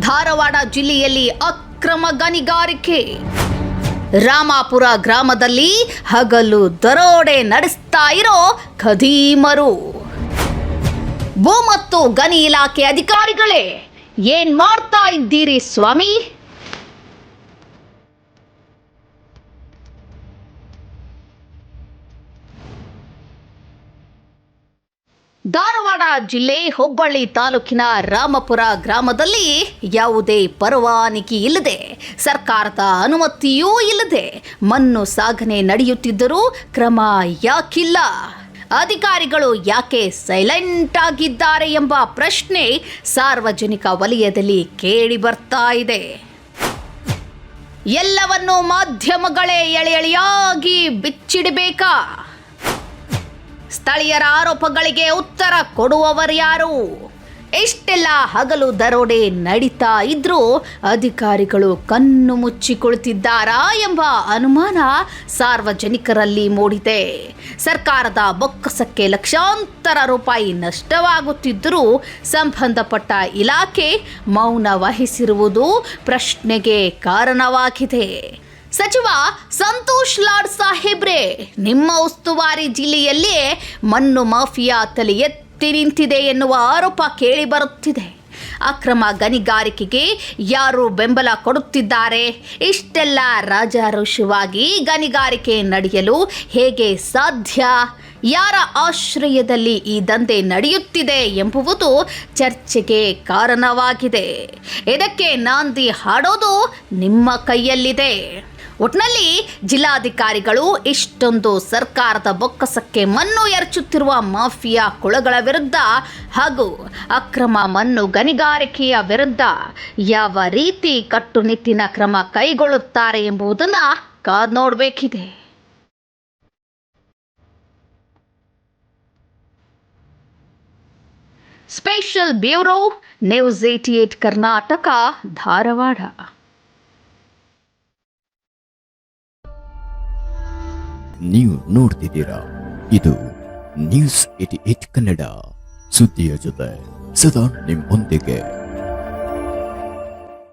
ಧಾರವಾಡ ಜಿಲ್ಲೆಯಲ್ಲಿ ಅಕ್ರಮ ಗಣಿಗಾರಿಕೆ. ರಾಮಾಪುರ ಗ್ರಾಮದಲ್ಲಿ ಹಗಲು ದರೋಡೆ ನಡೆಸ್ತಾ ಇರೋ ಖದೀಮರು. ಭೂ ಮತ್ತು ಗಣಿ ಇಲಾಖೆ ಅಧಿಕಾರಿಗಳೇ, ಏನ್ ಮಾಡ್ತಾ ಇದ್ದೀರಿ ಸ್ವಾಮಿ? ಧಾರವಾಡ ಜಿಲ್ಲೆ ಹುಬ್ಬಳ್ಳಿ ತಾಲೂಕಿನ ರಾಮಪುರ ಗ್ರಾಮದಲ್ಲಿ ಯಾವುದೇ ಪರವಾನಗಿ ಇಲ್ಲದೆ, ಸರ್ಕಾರದ ಅನುಮತಿಯೂ ಇಲ್ಲದೆ ಮಣ್ಣು ಸಾಗಣೆ ನಡೆಯುತ್ತಿದ್ದರೂ ಕ್ರಮ ಯಾಕಿಲ್ಲ? ಅಧಿಕಾರಿಗಳು ಯಾಕೆ ಸೈಲೆಂಟ್ ಆಗಿದ್ದಾರೆ ಎಂಬ ಪ್ರಶ್ನೆ ಸಾರ್ವಜನಿಕ ವಲಯದಲ್ಲಿ ಕೇಳಿ ಬರ್ತಾ ಇದೆ. ಎಲ್ಲವನ್ನೂ ಮಾಧ್ಯಮಗಳೇ ಎಳೆಯಾಗಿ ಬಿಚ್ಚಿಡಬೇಕಾ? ಸ್ಥಳೀಯರ ಆರೋಪಗಳಿಗೆ ಉತ್ತರ ಕೊಡುವವರು ಯಾರು? ಎಷ್ಟೆಲ್ಲ ಹಗಲು ದರೋಡೆ ನಡೀತಾ ಇದ್ರೂ ಅಧಿಕಾರಿಗಳು ಕಣ್ಣು ಮುಚ್ಚಿಕೊಳ್ಳುತ್ತಿದ್ದಾರಾ ಎಂಬ ಅನುಮಾನ ಸಾರ್ವಜನಿಕರಲ್ಲಿ ಮೂಡಿದೆ. ಸರ್ಕಾರದ ಬೊಕ್ಕಸಕ್ಕೆ ಲಕ್ಷಾಂತರ ರೂಪಾಯಿ ನಷ್ಟವಾಗುತ್ತಿದ್ದರೂ ಸಂಬಂಧಪಟ್ಟ ಇಲಾಖೆ ಮೌನ ವಹಿಸಿರುವುದು ಪ್ರಶ್ನೆಗೆ ಕಾರಣವಾಗಿದೆ. ಸಚಿವ ಸಂತೋಷ್ ಲಾಡ್ ಸಾಹೇಬ್ರೆ, ನಿಮ್ಮ ಉಸ್ತುವಾರಿ ಜಿಲ್ಲೆಯಲ್ಲೇ ಮಣ್ಣು ಮಾಫಿಯಾ ತಲೆ ಎತ್ತಿ ನಿಂತಿದೆ ಎನ್ನುವ ಆರೋಪ ಕೇಳಿ ಬರುತ್ತಿದೆ. ಅಕ್ರಮ ಗಣಿಗಾರಿಕೆಗೆ ಯಾರು ಬೆಂಬಲ ಕೊಡುತ್ತಿದ್ದಾರೆ? ಇಷ್ಟೆಲ್ಲ ರಾಜಾರೋಷವಾಗಿ ಗಣಿಗಾರಿಕೆ ನಡೆಯಲು ಹೇಗೆ ಸಾಧ್ಯ? ಯಾರ ಆಶ್ರಯದಲ್ಲಿ ಈ ದಂಧೆ ನಡೆಯುತ್ತಿದೆ ಎಂಬುವುದು ಚರ್ಚೆಗೆ ಕಾರಣವಾಗಿದೆ. ಇದಕ್ಕೆ ನಾಂದಿ ಹಾಡೋದು ನಿಮ್ಮ ಕೈಯಲ್ಲಿದೆ. ಒಟ್ನಲ್ಲಿ ಜಿಲ್ಲಾಧಿಕಾರಿಗಳು ಇಷ್ಟೊಂದು ಸರ್ಕಾರದ ಬೊಕ್ಕಸಕ್ಕೆ ಮಣ್ಣು ಎರಚುತ್ತಿರುವ ಮಾಫಿಯಾ ಕುಳಗಳ ವಿರುದ್ಧ ಹಾಗೂ ಅಕ್ರಮ ಮಣ್ಣು ಗಣಿಗಾರಿಕೆಯ ವಿರುದ್ಧ ಯಾವ ರೀತಿ ಕಟ್ಟುನಿಟ್ಟಿನ ಕ್ರಮ ಕೈಗೊಳ್ಳುತ್ತಾರೆ ಎಂಬುದನ್ನು ಕಾದು ನೋಡಬೇಕಿದೆ. Special bureau, news 88 Karnataka, Dharwad. ನೀವು ನೋಡ್ತಿದ್ದೀರಾ, ಇದು ನ್ಯೂಸ್ 88 ಕನ್ನಡ, ಸುದ್ದಿಯ ಜೊತೆ ಸದಾ ನಿಮ್ಮೊಂದಿಗೆ.